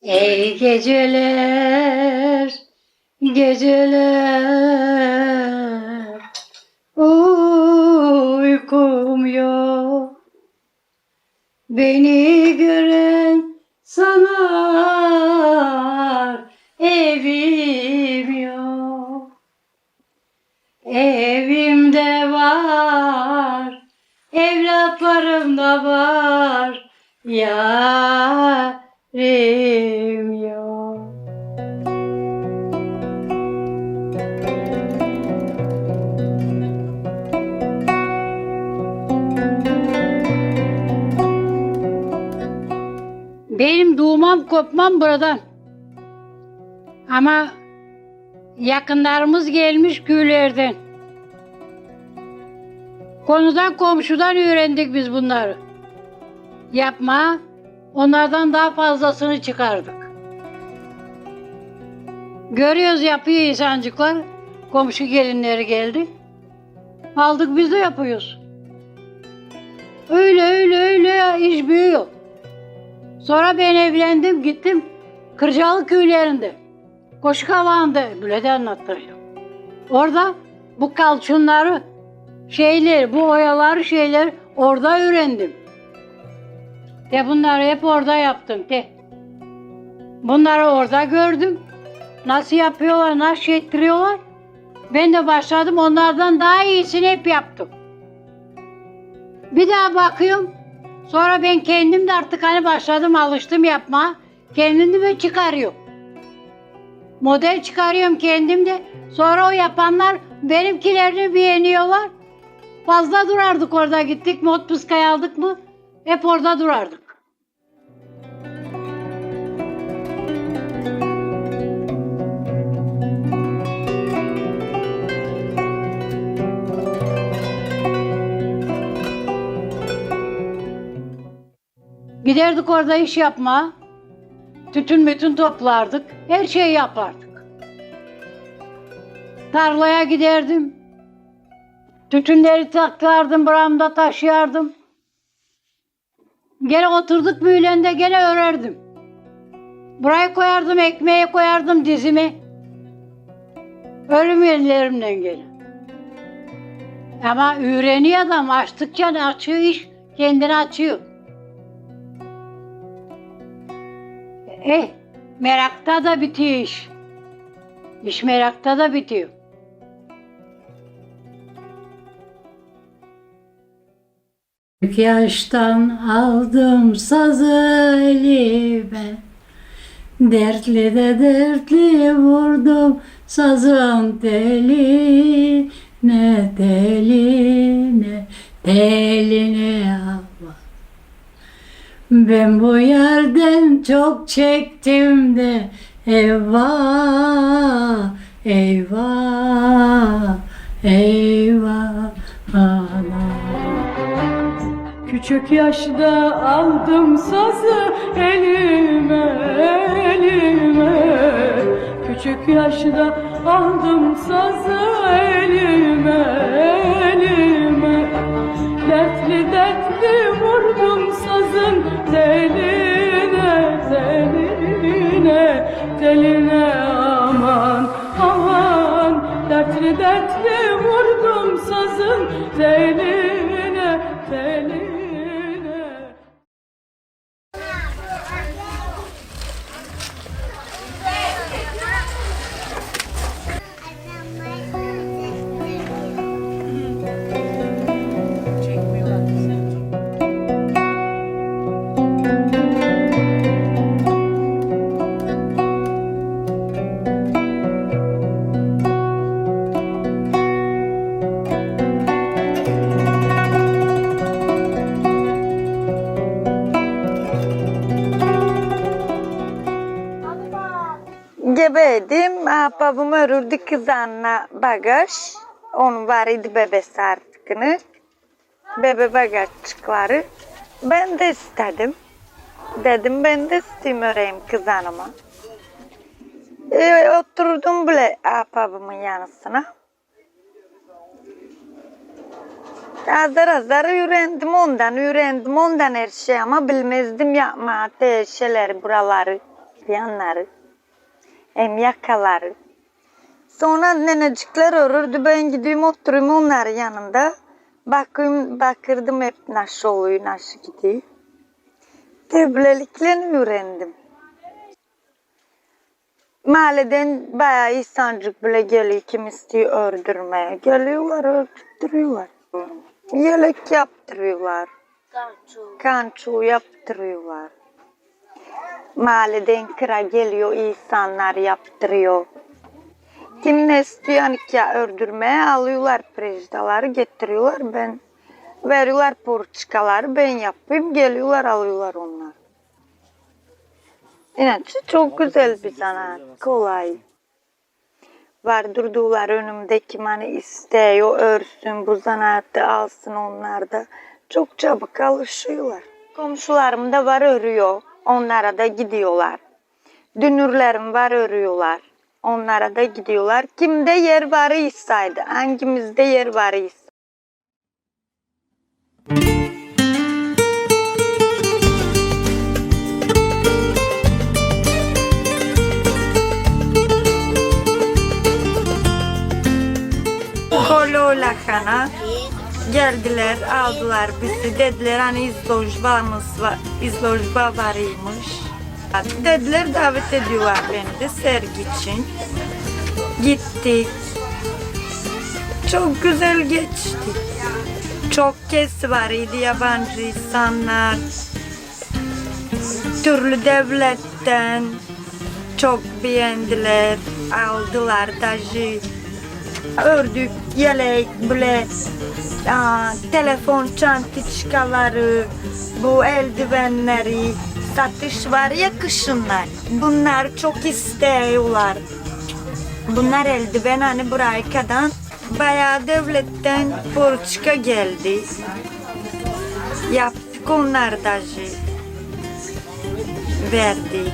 Ey geceler, geceler, uykum yok. Beni gören sanar, evim yok. Evimde var, evlatlarım da var, yarim yok. Benim doğmam kopmam buradan. Ama yakınlarımız gelmiş köylerden. Konudan komşudan öğrendik biz bunları. Yapma, onlardan daha fazlasını çıkardık. Görüyoruz yapıyor insancıklar. Komşu gelinleri geldi. Aldık biz de yapıyoruz. Öyle iş büyüyor. Sonra ben evlendim gittim Kırcalı köylerinde. Koşukavağı'nda böyle de anlatacağım. Orada bu kalçunları bu oyaları orada öğrendim. Bunları hep orada yaptım. Bunları orada gördüm. Nasıl yapıyorlar, nasıl ettiriyorlar. Ben de başladım onlardan daha iyisini hep yaptım. Bir daha bakıyorum. Sonra ben kendim de artık başladım alıştım yapma. Kendimi çıkarıyorum. Model çıkarıyorum kendim de. Sonra o yapanlar benimkilerini beğeniyorlar. Fazla durardık orada gittik. Motpuska'ya aldık mı hep orada durardık. Giderdik orada iş yapma. Tütün toplardık. Her şeyi yapardık. Tarlaya giderdim. Tütünleri taklardım, buramda taşıyardım. Gene oturduk büyülende gene örerdim. Buraya koyardım, ekmeğe koyardım dizime. Ölüm ellerimden gene. Ama öğreniyor adam, açtıkça açıyor iş, kendini açıyor. Merakta da bitiyor iş. İş merakta da bitiyor. Küçük yaştan aldım sazı elime, dertli de dertli vurdum sazın teline, teline Allah. Ben bu yerden çok çektim de eyvah, eyvah, eyvah ana. Küçük yaşta aldım sazı elime, elime. Küçük yaşta aldım sazı elime, elime. Dertli dertli vurdum sazın teline, teline, teline aman, aman. Dertli dertli vurdum sazın teline, teline. Gebeydim, babam örüldü kızanla bagaj. Onun var idi bebesi artıkını. Bebe bagajçıkları. Ben de istedim. Dedim ben de isteyeyim öreyim kızanıma. Oturdum bile babamın yanısına. Azar öğrendim ondan her şey ama bilmezdim yapma şeyleri buraları. yanları hem yakaları. Sonra nenecikler örürdü. Ben gidiyorum oturuyorum onların yanında. Bakırdım hep nasıl oluyor, nasıl gidiyor. Böylelikle öğrendim. Mahalleden bayağı insancık bile geliyor. Kim istiyor ördürmeye. Geliyorlar, ördürtüyorlar. Yelek yaptırıyorlar. Kançu yaptırıyorlar. Mahalleden kıra geliyor, insanlar yaptırıyor. Kim ne istiyor nikah ördürmeye alıyorlar prejdaları getiriyorlar. Ben veriyorlar porçikaları ben yapayım geliyorlar alıyorlar onlar. İnançı çok güzel bir sanat, kolay. Vardırdılar önümde kim hani istiyor örsün bu sanatı alsın onlar da. Çok çabuk alışıyorlar. Komşularım da var örüyor, onlara da gidiyorlar. Dünürlerim var örüyorlar, onlara da gidiyorlar. Kimde yer var isaydı, hangimizde yer var ise. Kolo lahana geldiler, aldılar bizi. Dediler hani izlojba varıymış. Dediler davet ediyorlar beni de sergi için. Gittik. Çok güzel geçti. Çok kez var idi yabancı insanlar. Türlü devletten çok beğendiler, aldılar daji. Ördük, yelek, böyle telefon çantiçkaları, bu eldivenleri, satış var ya kışınlar. Bunlar çok istiyorlar. Bunlar eldiven hani buraya kadar bayağı devletten porçika geldi. Yaptık onlar daji. Verdik.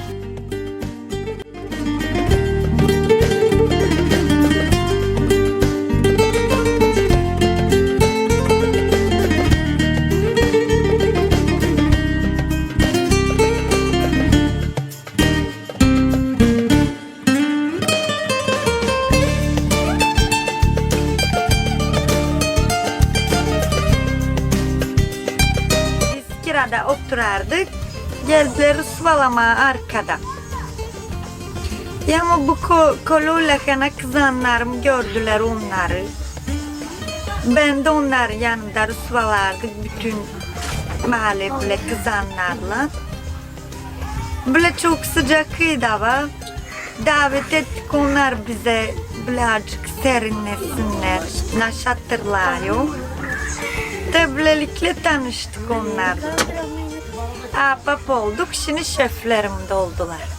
Kirada oturardık, geldiler ısvalama arkada. Ama bu kolu lahana kızanlarım gördüler onları. Ben de onların yanında ısvalardık bütün mahalle bile kızanlarla. Böyle çok sıcaktı hava. Davet ettik onlar bize birazcık serinlesinler, naşatırlar. Böylelikle tanıştık onlarla. Ahbap olduk, şimdi şeflerim de oldular.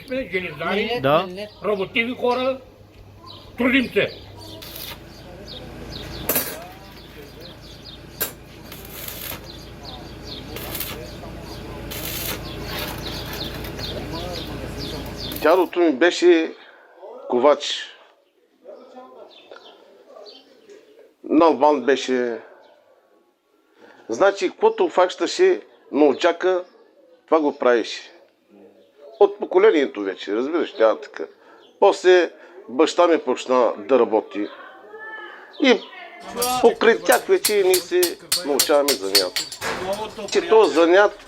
сме железари, Да. работиви хора, трудим се. Дядото ми беше ковач. Налбан беше. Значи, каквото фащаше на очака, това го правеше. От поколението вече, разбираш, тя така. После баща ми почна да работи. И покрай тях вече ние се научаваме занят. Че този занят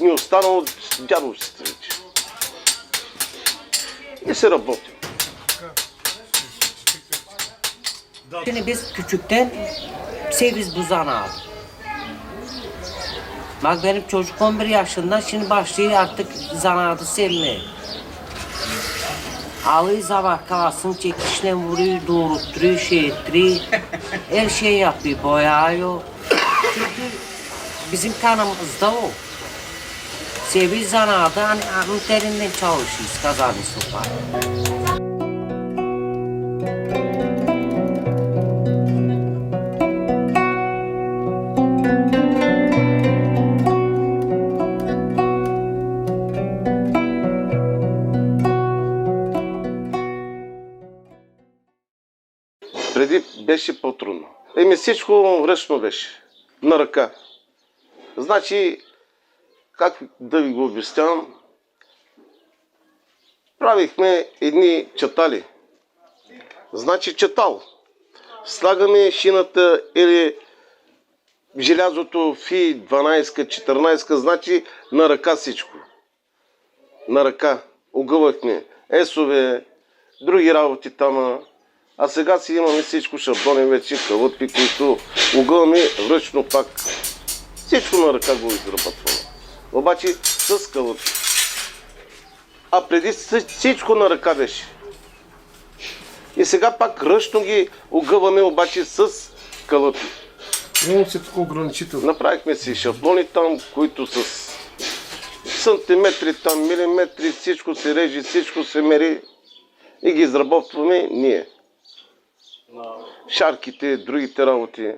ни остана от дядовците вече. И se работи. Şimdi biz küçükten servis bu zanaat. Bak benim çocuk 11 yaşında şimdi başlıyor artık zanaatı sevmeye. Alıyor sabah kalsın çekişle vuruyor, doğrultturuyor, şey ettiriyor. Her şey yapıyor, boyayıyor. Çünkü bizim kanımızda o. Servis zanaatı hani alın terinden çalışıyoruz, kazanıyoruz var. Преди беше по-трудно. Еми всичко ръчно беше. На ръка. Значи, как да ви го обяснявам, правихме едни чатали. Значи чатал. Слагаме шината или желязото фи 12-14, значи на ръка всичко. На ръка. Огъвахме есове, други работи там. А сега си имаме всичко шаблони вече, калъпи, които огъваме ръчно пак. Всичко на ръка го изработваме. Обаче с калъпи. А преди всичко на ръка беше. И сега пак ръчно ги огъваме, обаче с калъпи. Имам си тук ограничително. Направихме си шаблони там, които с сантиметри, там, милиметри, всичко се режи, всичко се мери и ги изработваме ние. Шарките, другите работи.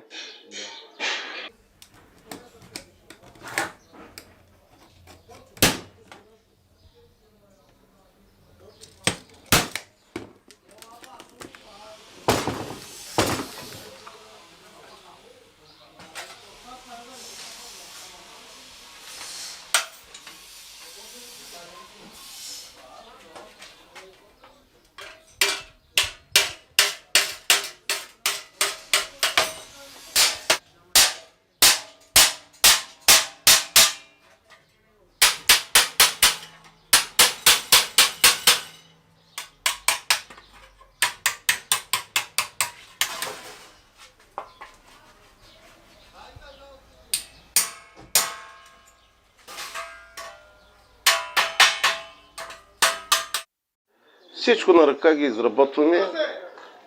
Всичко на ръка ги изработваме,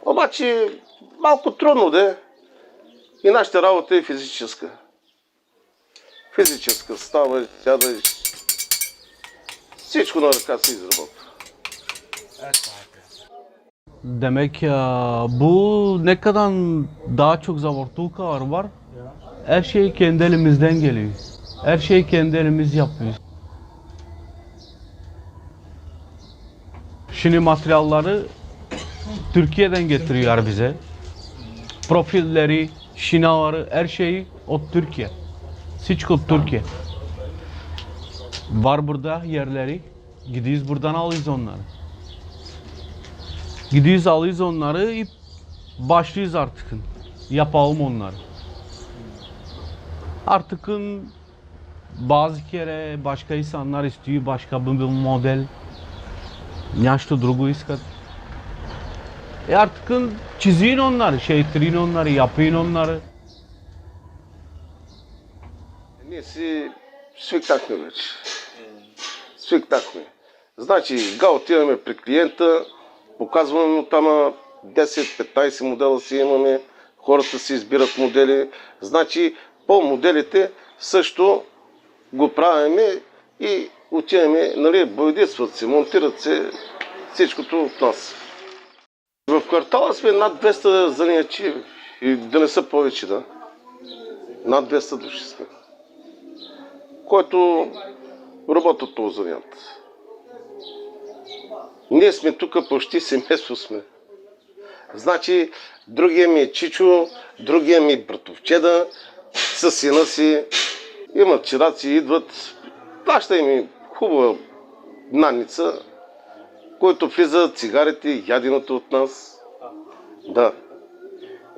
обаче малко трудно да. И нашата работа е физическа. Физическа. Ставаш, сядаш. Всичко на ръка се изработва. Demek bu ne kadar daha çok zavortulkalar var. Her şey kendi elimizden geliyor. Her şeyi kendi elimiz yapıyoruz. Şimdi materyalleri Türkiye'den getiriyor bize. Profilleri, şinaları, her şeyi o Türkiye. Всичко Türkiye. Var burada yerleri. Gidiyoruz buradan alıyoruz onları. Gidiyoruz alıyoruz onları и başlıyoruz artık. Yapalım onları. Artık bazı kere başka insanlar istiyor başka bir model. Нещо друго искат. Artık çiziyin onları, şeytirin onları, yapın onları. Ние си свикнахме вече. Свикнахме. Значи, отиваме при клиента, показваме му там 10-15 модела си имаме, хората си избират модели. Значи, по моделите също го правиме и отиваме, нали, боядисват се, монтират се, всичкото от нас. В квартала сме над 200 занаячи и да не са повече, да. Над 200 души сме, който работят този занят. Ние сме тук, почти семейство сме. Значи, другия ми е Чичо, другия ми е братовчеда, със сина си. Имат чираци, идват, плаща им хубава надница, който влиза цигарите, яденото от нас. Да.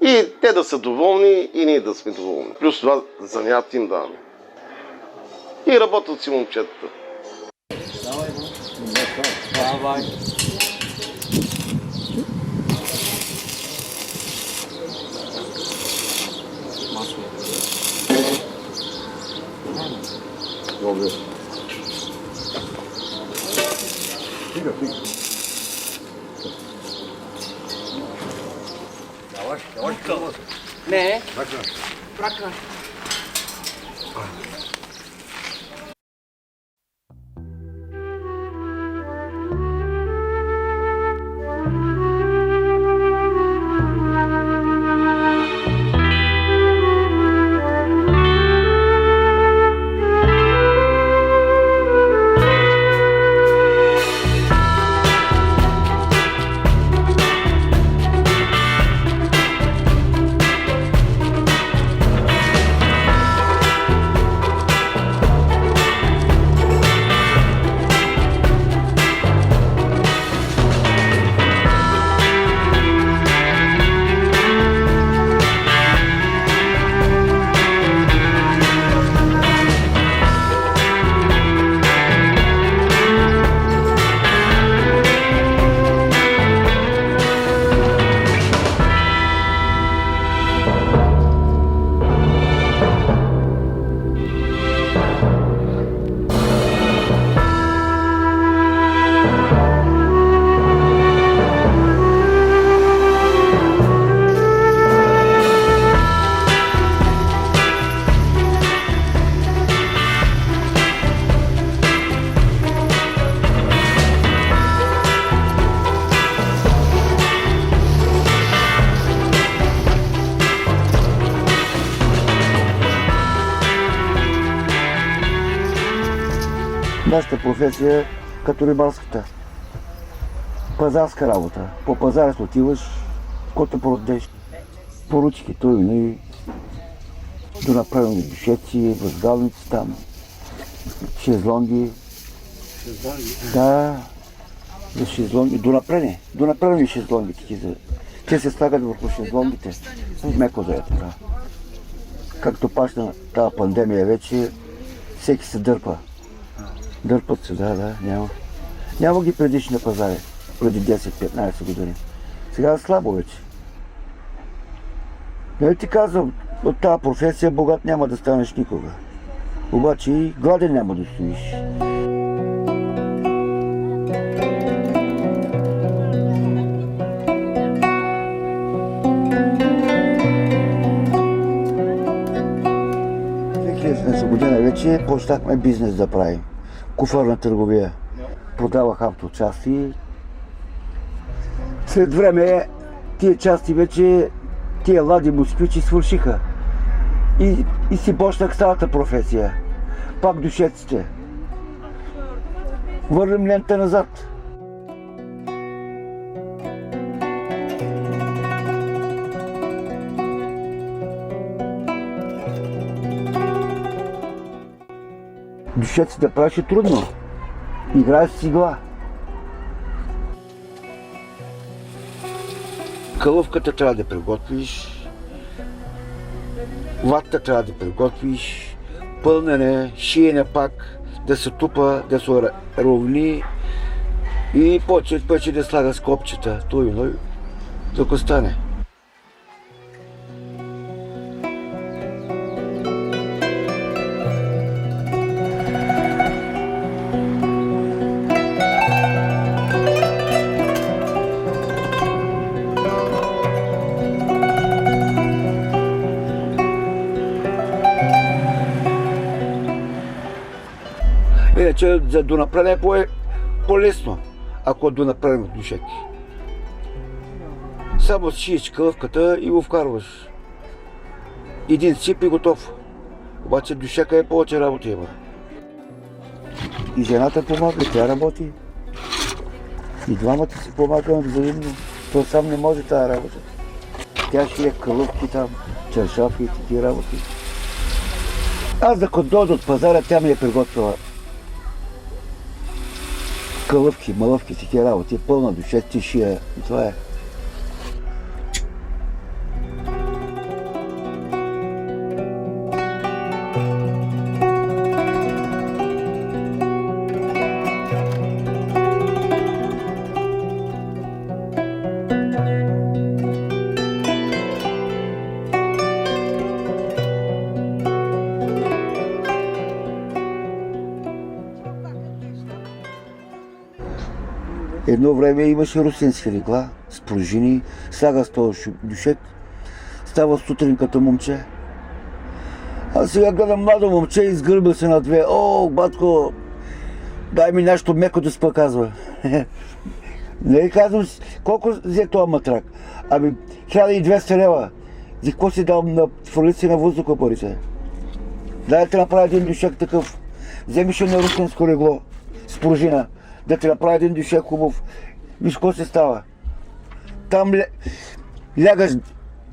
И те да са доволни, и ние да сме доволни. Плюс това занят им даваме. И работят си момчетата. Давай. Добре. Стига, стига. Не. Нашата професия е като рибарската. Пазарска работа. По пазара си отиваш, който продадеш. Поручки, той и да направим душеци, възгалници там, шезлонги. Да, за шезлонги. Донаправени шезлонгите. Те се слагат върху шезлонгите. Меко да е така. Както почна тази пандемия вече, всеки се дърпа. Дърпат се, да, няма. Няма ги предишни на пазари, преди 10-15 години. Сега е слабо вече. Нали ти казвам, от тази професия богат няма да станеш никога. Обаче и гладен няма да стоиш. В година вече почнахме бизнес да правим. Куфарна търговия. Продавах авточасти. След време тия части вече, тия лади москвичи свършиха. И си почнах старата професия. Пак душеците. Върнем лента назад. Душеците да правиш е трудно. Играеш с игла. Кълъвката трябва да приготвиш. Ватата трябва да приготвиш. Пълнене, шиене пак, да се тупа, да се ровни. И почет пъче да слага с копчета. Той, докато стане. Иначе за донаправяне е по-лесно, ако донаправим дюшек. Само шиеш кълъвката и го вкарваш. Един сип и готов. Обаче дюшека е повече работа има. И жената помага, тя работи. И двамата си помагаме взаимно. Той сам не може тази работа. Тя шие кълъвки там, чершафи и такива работи. Аз ако дойда от пазара, тя ми е приготвила кълъвки, малъвки, такива работи. Пълна душа, ти шия. И това е. Едно време имаше русински легла с пружини, слага с този дюшек, става сутрин като момче. А сега гледам младо момче, изгърбил се на две. О, батко, дай ми нещо меко да спа, казва. Не казвам, колко взе това матрак? Ами, 1200 лева. За какво си дал на фурлици на въздуха парите? Дай да ти направя един дюшек такъв. Вземиш на русинско легло с пружина. Да ти направи един дюшек хубав. Виж какво се става. Там лягаш,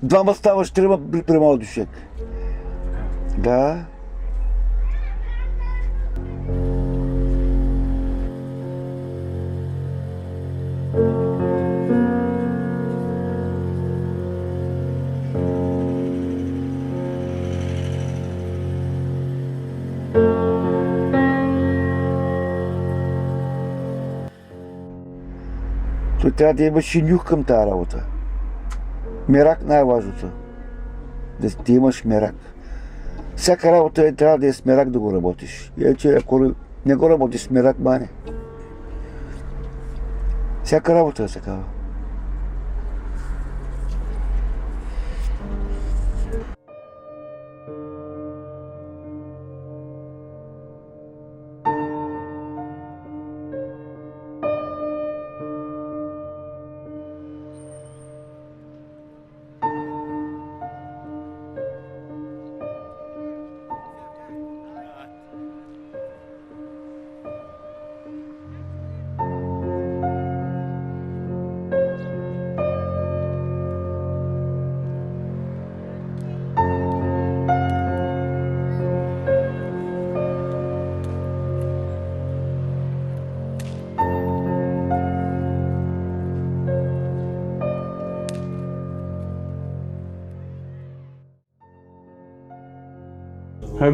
двама ставаш, трима при моят дюшек. Да. Той трябва да имаш и нюх към тази работа. Мерак най-важното. Да ти имаш мерак. Всяка работа трябва да е с мерак да го работиш. Иначе ако не го работиш с мерак, мане. Всяка работа е такава.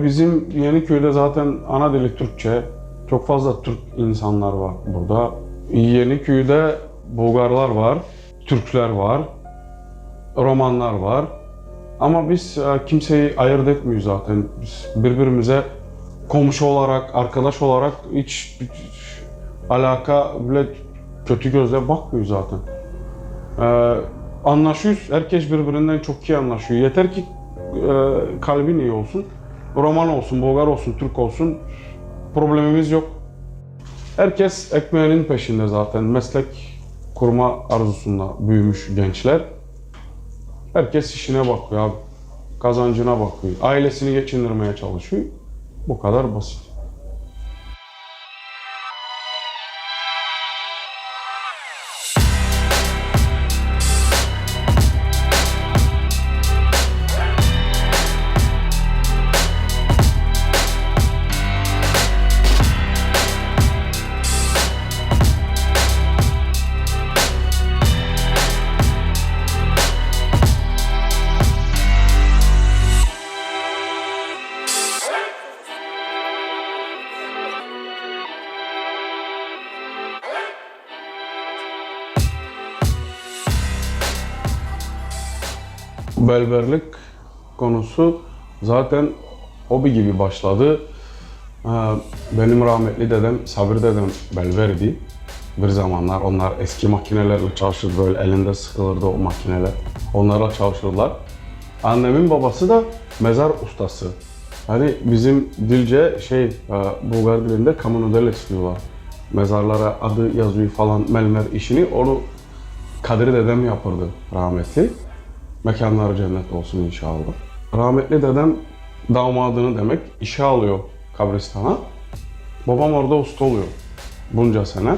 Bizim Yeniköy'de zaten ana dili Türkçe. Çok fazla Türk insanlar var burada. Yeniköy'de Bulgarlar var, Türkler var, Romanlar var. Ama biz kimseyi ayırt etmiyoruz zaten. Biz birbirimize komşu olarak, arkadaş olarak hiç alaka bile kötü gözle bakmıyoruz zaten. Anlaşıyoruz, herkes birbirinden çok iyi anlaşıyor. Yeter ki kalbin iyi olsun. Roman olsun, Bulgar olsun, Türk olsun problemimiz yok. Herkes ekmeğinin peşinde zaten. Meslek kurma arzusunda büyümüş gençler. Herkes işine bakıyor abi. Kazancına bakıyor. Ailesini geçindirmeye çalışıyor. Bu kadar basit. Berberlik konusu zaten hobi gibi başladı. Benim rahmetli dedem, Sabri dedem berberdi. Bir zamanlar onlar eski makinelerle çalışırdı, böyle elinde sıkılırdı o makineler. Onlarla çalışırlar. Annemin babası da mezar ustası. Hani bizim dilce Bulgar dilinde kamunodeles diyorlar. Mezarlara adı yazıyor falan mermer işini. Onu Kadir dedem yapırdı rahmetli. Mekanları cennet olsun inşallah. Rahmetli dedem damadını demek işe alıyor kabristana. Babam orada usta oluyor bunca sene.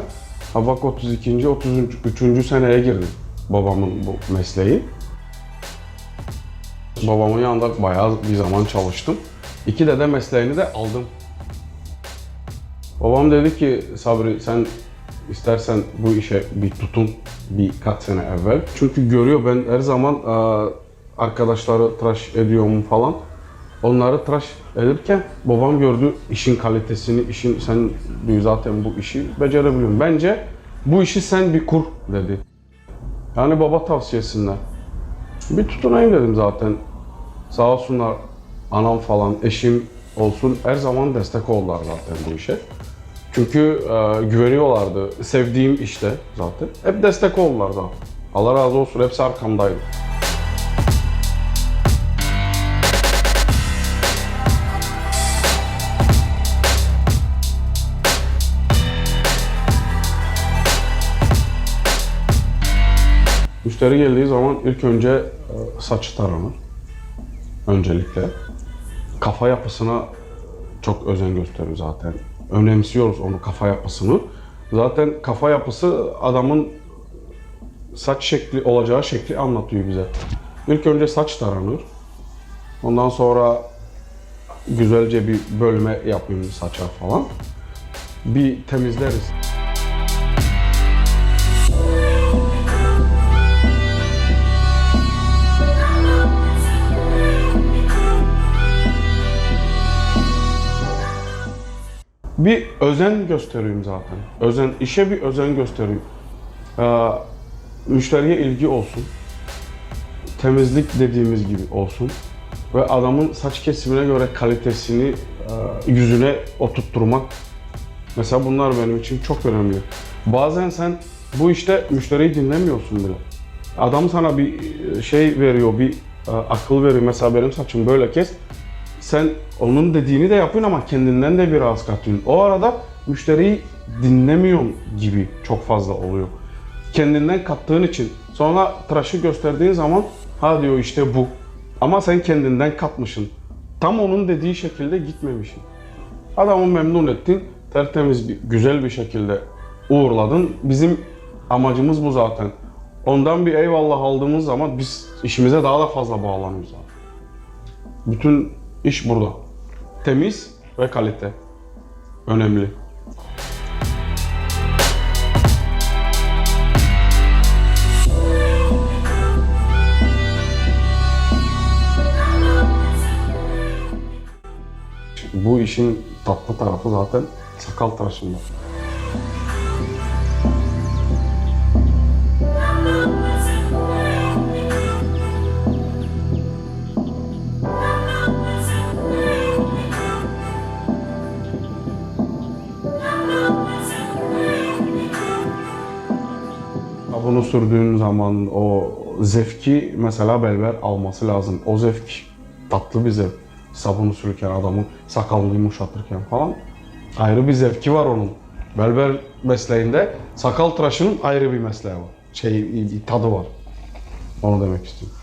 Ha bak 32. 33. seneye girdi babamın bu mesleği. Babamın yanında bayağı bir zaman çalıştım. 2 dede mesleğini de aldım. Babam dedi ki Sabri sen istersen bu işe bir tutun birkaç sene evvel. Çünkü görüyor ben her zaman arkadaşları tıraş ediyorum falan. Onları tıraş ederken babam gördü işin kalitesini, sen diyor zaten bu işi becerebiliyorsun. Bence bu işi sen bir kur dedi. Yani baba tavsiyesinden. Bir tutunayım dedim zaten. Sağ olsunlar anam falan, eşim olsun her zaman destek oldular zaten bu işe. Çünkü güveniyorlardı. Sevdiğim işte zaten. Hep destek oldular zaten. Allah razı olsun. Hepsi arkamdaydı. Müşteri geldiği zaman ilk önce saçı taranır. Öncelikle. Kafa yapısına çok özen gösteriyor zaten. Önemsiyoruz onu, kafa yapısını. Zaten kafa yapısı adamın saç şekli, olacağı şekli anlatıyor bize. İlk önce saç taranır. Ondan sonra güzelce bir bölme yapayım saça falan. Bir temizleriz. Bir özen gösteriyorum zaten. İşe bir özen gösteriyorum. Müşteriye ilgi olsun. Temizlik dediğimiz gibi olsun. Ve adamın saç kesimine göre kalitesini yüzüne oturtturmak. Mesela bunlar benim için çok önemli. Bazen sen bu işte müşteriyi dinlemiyorsun bile. Adam sana bir şey veriyor, bir akıl veriyor. Mesela benim saçım böyle kes. Sen onun dediğini de yapıyorsun ama kendinden de biraz katıyorsun. O arada müşteriyi dinlemiyorsun gibi çok fazla oluyor. Kendinden kattığın için. Sonra tıraşı gösterdiğin zaman ha diyor işte bu. Ama sen kendinden katmışsın. Tam onun dediği şekilde gitmemişsin. Adamı memnun ettin. Tertemiz, güzel bir şekilde uğurladın. Bizim amacımız bu zaten. Ondan bir eyvallah aldığımız zaman biz işimize daha da fazla bağlanıyoruz zaten. Bütün İş burada. Temiz ve kalite. Önemli. Bu işin tatlı tarafı zaten sakal tıraşında. Bunu sürdüğün zaman o zevki mesela berber alması lazım. O zevk tatlı bir zevk. Sabunu sürürken adamın sakalını yumuşatırken falan ayrı bir zevki var onun. Berber mesleğinde sakal tıraşının ayrı bir mesleği var. Tadı var. Onu demek istiyorum.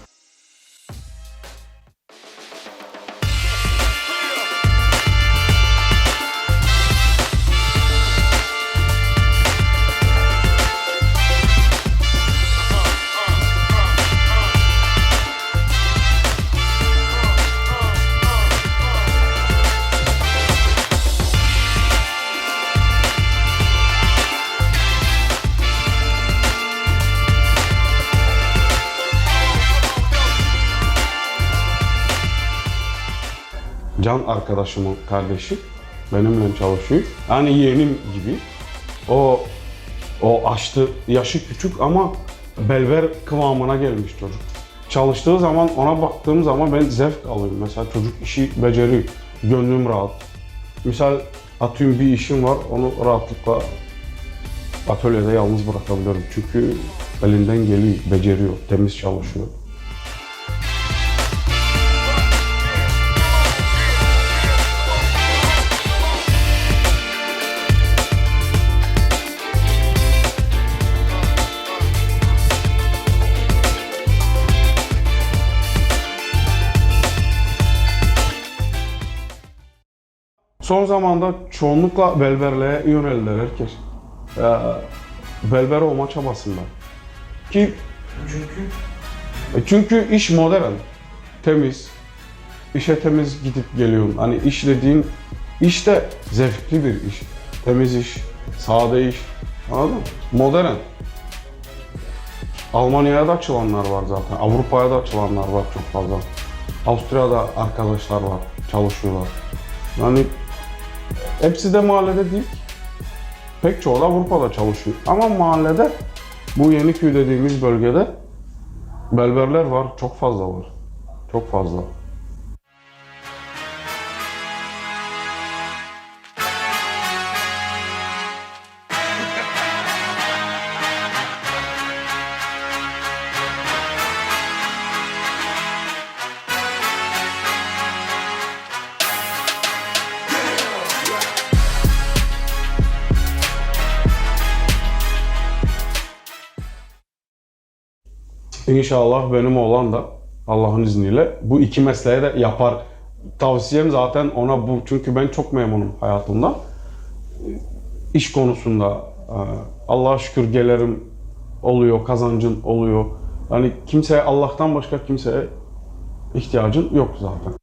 Can arkadaşımın kardeşi benimle çalışıyor. Yani yeğenim gibi. O açtı, yaşı küçük ama berber kıvamına gelmiş çocuk. Çalıştığı zaman, ona baktığım zaman ben zevk alıyorum. Mesela çocuk işi beceriyor, gönlüm rahat. Misal atıyorum bir işim var, onu rahatlıkla atölyede yalnız bırakabiliyorum. Çünkü elinden geliyor, beceriyor, temiz çalışıyor. son zamanda çoğunlukla berberliğe yöneldiler herkes. Berber olma çabasında. Ki çünkü iş modern, temiz. İşe temiz gidip geliyorum. Hani iş dediğin iş de zevkli bir iş. Temiz iş, sade iş. Anladın mı? Modern. Almanya'ya da açılanlar var zaten. Avrupa'ya da açılanlar var çok fazla. Avusturya'da arkadaşlar var, çalışıyorlar. Yani hepsi de mahallede değil. Pek çoğu da Avrupa'da çalışıyor. Ama mahallede, bu Yeniköy dediğimiz bölgede berberler var, çok fazla var. Çok fazla. İnşallah benim oğlan da Allah'ın izniyle bu iki mesleği de yapar. Tavsiyem zaten ona bu. Çünkü ben çok memnunum hayatımdan. İş konusunda Allah'a şükür gelirim oluyor, kazancın oluyor. Yani kimseye, Allah'tan başka kimseye ihtiyacın yok zaten.